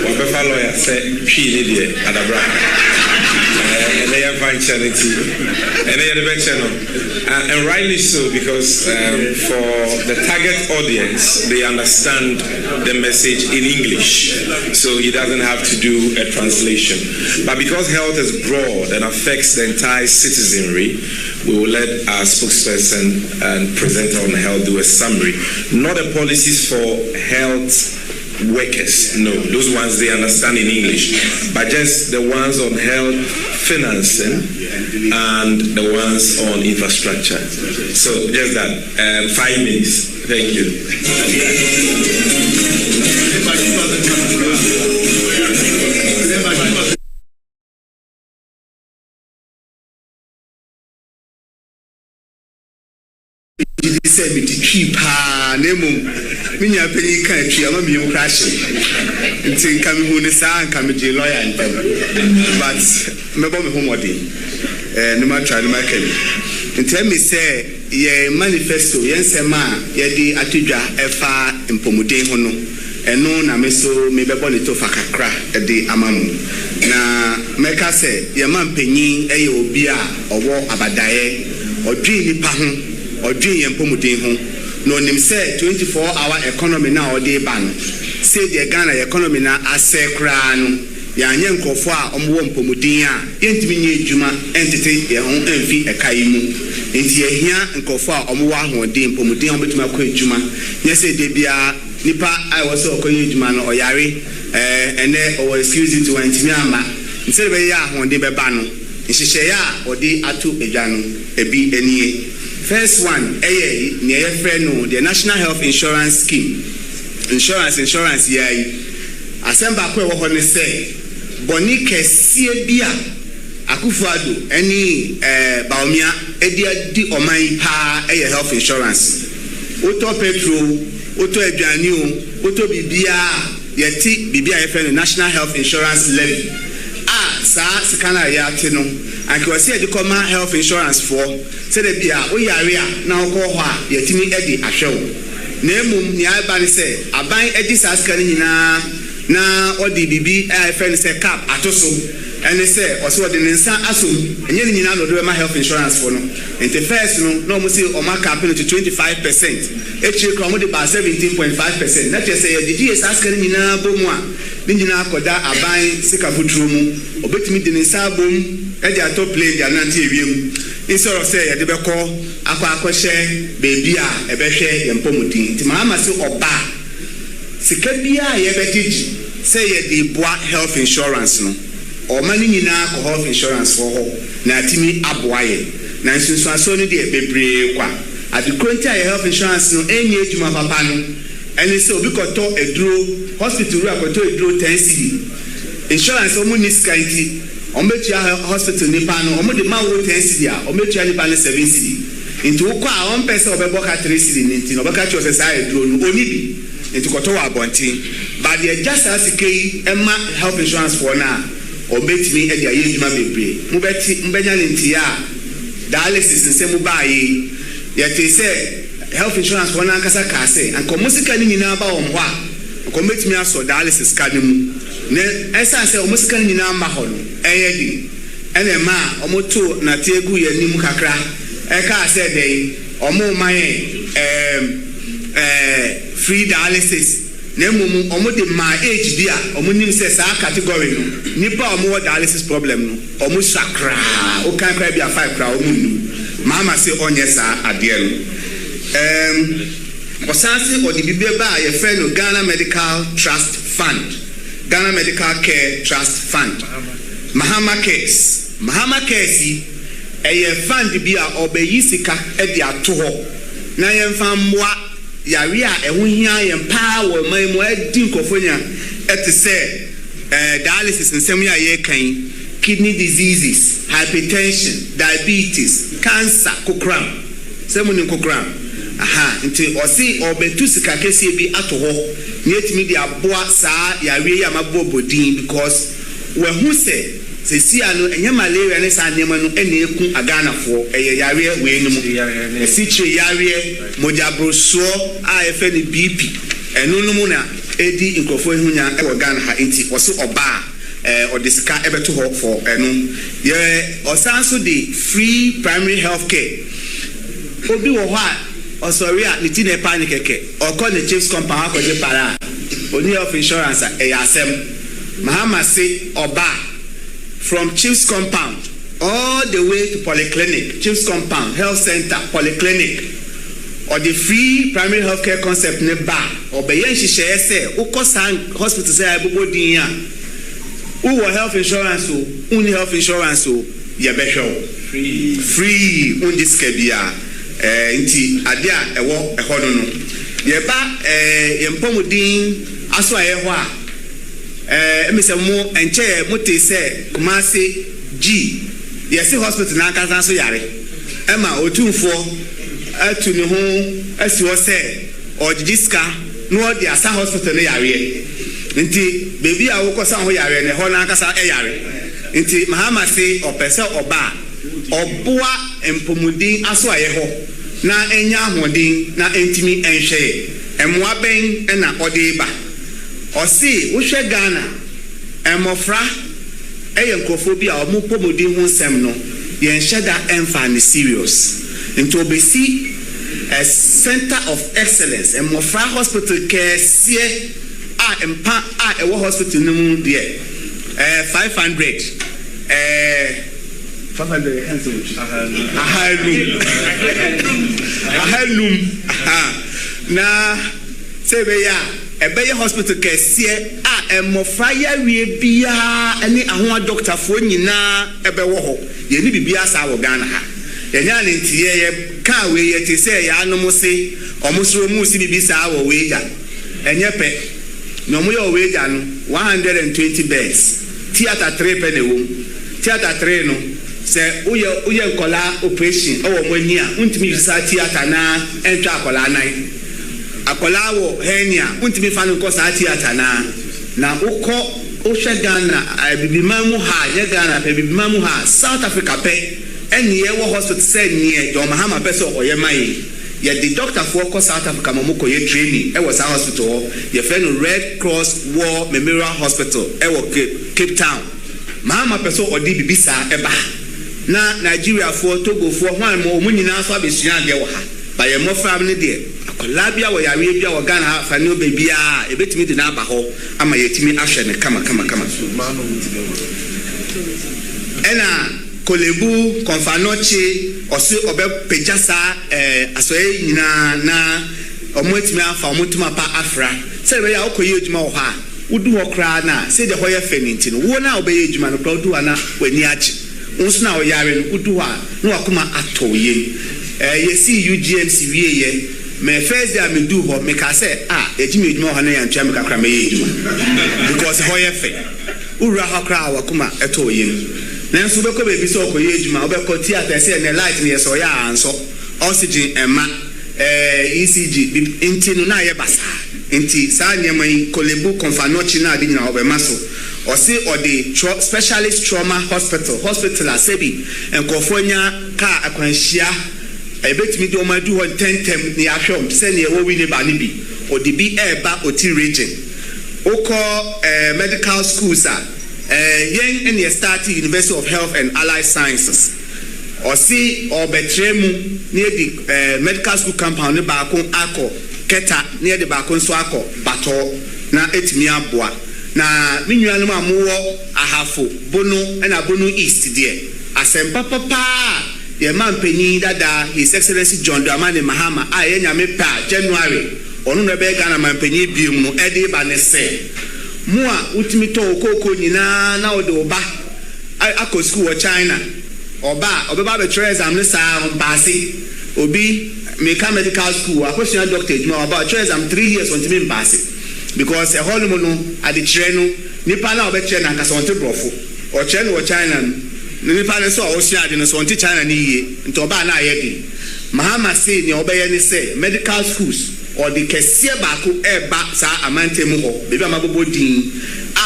Wabefa lawyer said, she needed Adabra. And they have fine charity. And they are the channel. And rightly so, because for the target audience, they understand the message in English. So he doesn't have to do a translation. But because health is broad and affects the entire citizenry, we will let our spokesperson and presenter on health do a summary. Not the policies for health workers, no, those ones they understand in English, but just the ones on health financing and the ones on infrastructure. So just that, 5 minutes. Thank you. Said me to cheap nemo minya penny kan twi ama mi crash ntin kan mi hu ne sa kan mi lawyer ntem but me bo me homodi no ma try no ma kan ntin me say ye manifesto yen sema ye di atudwa efa impomuden ho no eno na me so me be bo le to fakakra e di amamu na me ka say ye man panyin eye obi a owo abadaye odwi nipa ho odwi yempomuden ho no nim say 24-hour economy na odi ban say the Ghana economy na asekra no ya anye nkofo a omwo mpomuden a yentimi nye adwuma entete ye ho emfi ekai mu enti ye hia nkofo a omwo ahode mpomuden a betuma akọ adwuma nye say de bia nipa ai wo so okoye adwuma no oyare ene o excuse to wantimi ama nsere be ya ahode be ba no nhihye ya odi atu adwa no ebi enie. First one, near friend the National Health Insurance Scheme. Insurance, yeah. Asemba kwe wahone say, Boni kesie bia, akufuado, any baumia, edia di omai pa, health insurance. Auto petrol, auto edjanio, auto bibia, yeti bibia friend the National Health Insurance Levy. Sa sikana ya teno. And you see the common health insurance for said the bia o yare na ko ho a yetimi edi ahwew na emum ni abani say aban edi saskani nyina na odi bibi friend say cap atoso and say also the nsa aso enye nyina no do ma health insurance for no ente first no mo say o ma cap to 25% echi kro mo de ba 17.5% na che say the gs saskani nyina bomu a ni nyina akoda aban sika futuru mu obetimi de nsa bom eji ato play dia nanti ewiem instead of say de beko akwa baby a ebehwe yempomudin ti mama se oba sika bia ye betiji say ye di boa health insurance no o mani nyina ko health insurance for ho na atimi aboaye na nsunsu aso ni de bebre kwa adikronti a health insurance no enye ejuma papa no eni se obi ko to eduro hospital ru akoto eduro 10 cedi insurance o mu ni skanti ometua hospital nipa no omo de mawo 10 cedi a ometua nipa no 7 cedi into kwa on person obeboka 3 cedi ninti no beka chose say duro no oni bi into koto wa bontin but the just as kei emma health insurance for na obetimi e dia yeduma bebre mu beti mbenya ninti ya dialysis nse mu baayi yete say health insurance for na kasa ka say and komusika ni nyina ba won ho a kometimi aso dialysis ka ni mu ne esa say omusika ni nyina ma ho no eyedi ene ma omoto na tegu ye ni mu kakra eka say dey omo man free dialysis na mumu omo de ma age dia omo nim say sa category no nipa omo dialysis problem no omo sakra o kan kra bia 5 kra omo nu mama say onye sa ade no osanse odi bibe ba ye friend no Ghana Medical Trust Fund, Ghana Medical Care Trust Fund, Mahama Cares eye fund bi a obeyi sika e de ato ho na ye mfa mmoa yare a eho hia ye mpa wo mai mo adi nkofonya et say dialysis nsem ya ye kan kidney diseases, hypertension, diabetes, cancer, kokram semuni kokram nti osi obetu sika kesi bi ato ho na etimi de aboa saa yare ya mabobodin because we hu say se si anu enye malaria ne sa nema no ene eku aganafo eye yare we enu mu si chi yare mojabroso a efe ni BP enu no mu na edi nkofo ehunya e wo Ghana ha nti oso oba odisika ebeto ho for enu ye osanso the free primary health care obi wo ho a osori a niti ne panic keke okọ ne chiefs compound akoje para oni health insurance e yasem mahama say oba from Chiefs Compound all the way to Polyclinic, Chiefs Compound, Health Center, Polyclinic, or the free primary healthcare concept ne ba, or be yen share say, ukosan hospital say abubo dinya, uwo health insurance o, uni health insurance o, yebehwe free undi skebia, inti adia ewo ehono no, yeba yempomudin aso ayehwa. Mr. Mo enche mote say Kumasi G yesi hospital na kasa so yare ema otumfo atu ne ho asi wo say ojiska no dia sa hospital ne yare nti baby a wo kosa ho yare ne ho na kasa yare nti mahama say opese oba oboa empomudin aso ayeho na enya ahodin na entimi enhwe emwa ben na odeba osi wohwe Ghana emofra eyenkrofobia omupomodi hu nsem no yen sheda emfa ne serious into obesi a center of excellence emofra hospital care sie a empa a ewo hospital no de 500 na sebeya ebeye hospital kesie a emofra ya wie bia ene ahoa doctor fo nyina ebewo ho ye ni bibia sa wo Ghana ha ye nya ne ntiye ye ka we ye te se ya no mo se omosoro mu si bibi sa wo we ja enye pe no mo yo we ja no 120 beds theater 3 pe ne wo theater 3 no se uye nkola operation owo mo ni a untimi sa theater na entwa akola nan akola wo henia untimi fa no kosa theater na ukọ ohwe Ghana bibimamu ha ye Ghana pe bibimamu ha South Africa pe eniye wo hospital say niye do mahama person oye mai ye the doctor for South Africa momoko ye training e was a hospital ye friend Red Cross War Memorial Hospital e wo Cape Town mahama person odi bibisa eba na Nigeria for Togo for hwan mo nyina so abesua de wo ha ba ye mo family de akolabia wo yare bia wo Ghana ha fa no bebia ebetimi de na aba ho ama yetimi ahwe ne kama ena kolebu konfanochi osi obe pejasa asoye nyina na omwetimi afa omutuma pa afra se be ya okoye ejuma wo ha udu ho kra na se de hoye feninti no wo na obeye ejuma no kra udu ana wani achi unsu na oyare no udu ha no akoma atoye yesi UGMC wieye me first day me do ho me ka say ejimi ejuma ho na ya ntwa me kakra me ejuma because hoye fe ura ha kra wa kuma etoye nanso be ko be bi so okoye ejuma obekọ theater say ne light ne so ya anso oxygen ema ECG inti no na ye basa inti saa nyema yi Kolebu Konfanochi na adi nyina obema so ose odi specialist trauma hospital asebi enkofo nya ka akwanhia ebetimi di omadu ho tentem ni ahwom se ne wo wi ne ba ne bi odi bi eba oti region oko medical schools yen ene start University of Health and Allied Sciences osi obetremu near the medical school compound ba ko akọ keta near the ba ko so akọ bato na etimi aboa na minnuanum amowo ahafo bono na bono east there asempa papa the man penny dada His Excellency John Dramani Mahama aye nyame pa January onu na be Ghana man penny bium no e de ba ne se mo a utimi to okoko nyina na ode oba akọ school wo China obeba be try exam ne saa mbase obi make medical school akwesua doctor ejuma about try exam 3 years until me mbase because a whole no at the train nipa na obe train anka so onte brofo o train wo China nipa ne so o sia de no so onte China ni yie nti oba na ayedi Mahama say ni obeye ni say medical schools or the kesie baako eba saa amantemu ho bebi amabobo din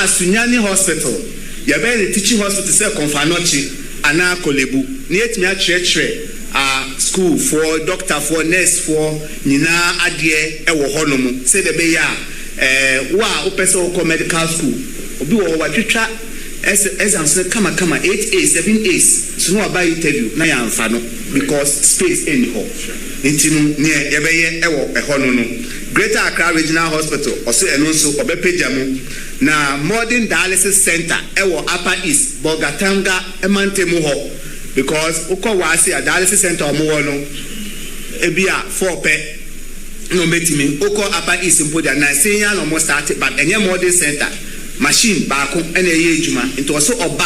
asunyani hospital ya be the teaching hospital say Konfanochi ana Kolebu ni etimi a chire school for doctor for nurse for nyina ade e wo honom say the be ya wa opeso ko medical school obi wo watwetwa exams kama 8A 7A so no about interview na ya amfa no because space anyhow intinu ne ye be ye e wo hono no Greater Accra Regional Hospital also eno so obepejamu na modern dialysis center e wo Upper East Bogatanga emantemu ho because uko wase a dialysis center omo no ebia 4 pe no metimi uko Upper East mpodia na senya no mo start but enye modern center machine baako ene ye ejuma into also oba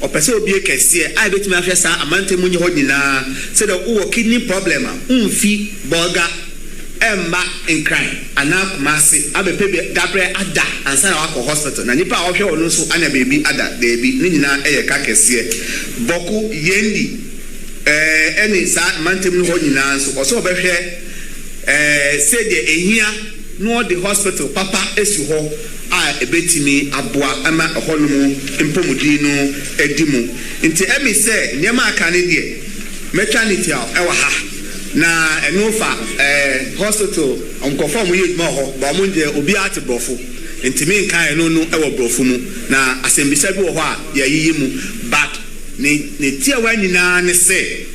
opese obi ekese ai betimi afesa amantemu nyi ho nyina say the wo kidney problem umfi boga emma in crime anakumase abepebe dabre ada ansa na wako hospital na nipa ohwe ono so ana baby ada baby ni nyina eye ka kese boku yendi eni sa mantem no ho nyina so oso obehwe say the ehia no the hospital papa esu ho a ebetimi aboa ama honomu impomudi no edimu nti emi say nyema aka ne de maternity ewa ha na enofa hospital onkonform ye dmo ho ba mo nje obi ate brofo ntimi nkan eno no ewo brofo mu na asembisa bi wo ho a ya yiyi mu but ne tie wa nyina ne se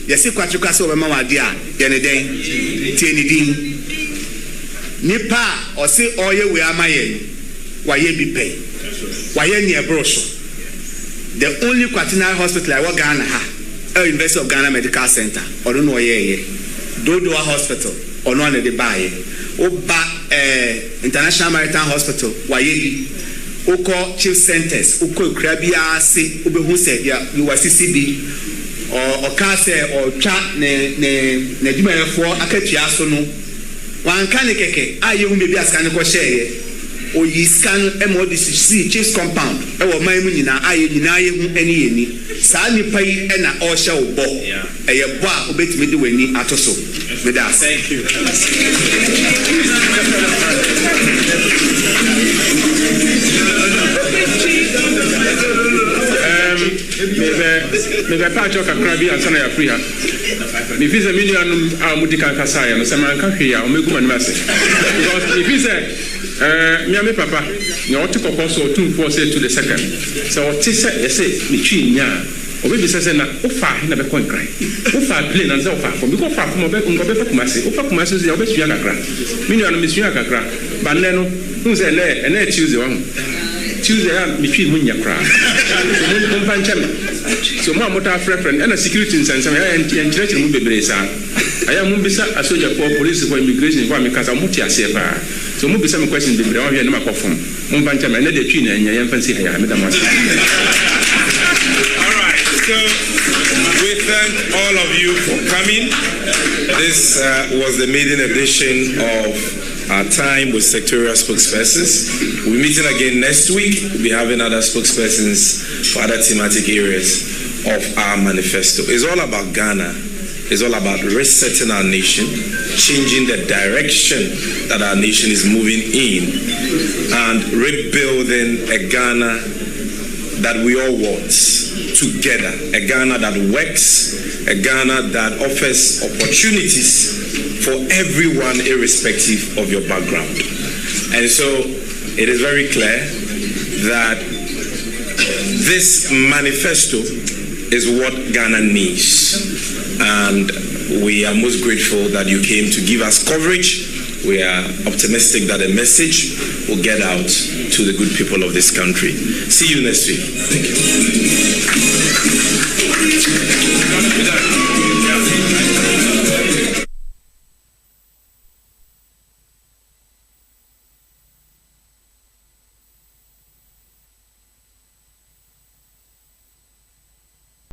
yesi kwatruka se obema wade a ye ne den tie ne din nipa o se oye we amaye wa ye bi pay wa ye ne ebroso the only quaternary hospital I work Ghana ha University of Ghana Medical Center or no ye Dodoa Hospital or no de baye oba International Maritime Hospital wayegi oko chief centers oko krabia se obehu se ya you were CCB or kase or chat ne dimefo akatua so no wan kan keke aye hu bebi aska ne ko share o yi scan MODC chief compound e wo man mu nyina aye nyina ye hu eni yeni saa nipa yi e na o hye wo bo e ye bo a obetimi de wani atoso me da thank you me ba patch kakra bi ansana ya free ha me visa million amudika kasaya no sama nka hwe ya o meguma no ase because if is me ame papa na o tiko koso otum for say to the second so o ti say me twi nya o be say na o fa na be kon kran o fa plane na o fa for because fa kuma be ko be kuma se o fa kuma se o be sua kakra million me sua kakra ba ne no hu say na Tuesday wa Tuesday me twi munya kra so mo pancha me so mo amota friend and security nsansa ya enchire mu bebre sa aya mu bisa asoja for police for immigration for me kasa mu ti ase pa so mu bisa me question bebre wa hwe na makofom mo pancha me na de twi na nya fancy ha ya me da mo. All right, so we thank all of you for coming. This was the maiden edition of our time with sectorial spokespersons. We'll be meeting again next week. We'll be having other spokespersons for other thematic areas of our manifesto. It's all about Ghana. is all about resetting our nation, changing the direction that our nation is moving in, and rebuilding a Ghana that we all want together, a Ghana that works, a Ghana that offers opportunities for everyone irrespective of your background. And so it is very clear that this manifesto is what Ghana needs. And we are most grateful that you came to give us coverage. We are optimistic that the message will get out to the good people of this country. See you next week. Thank you.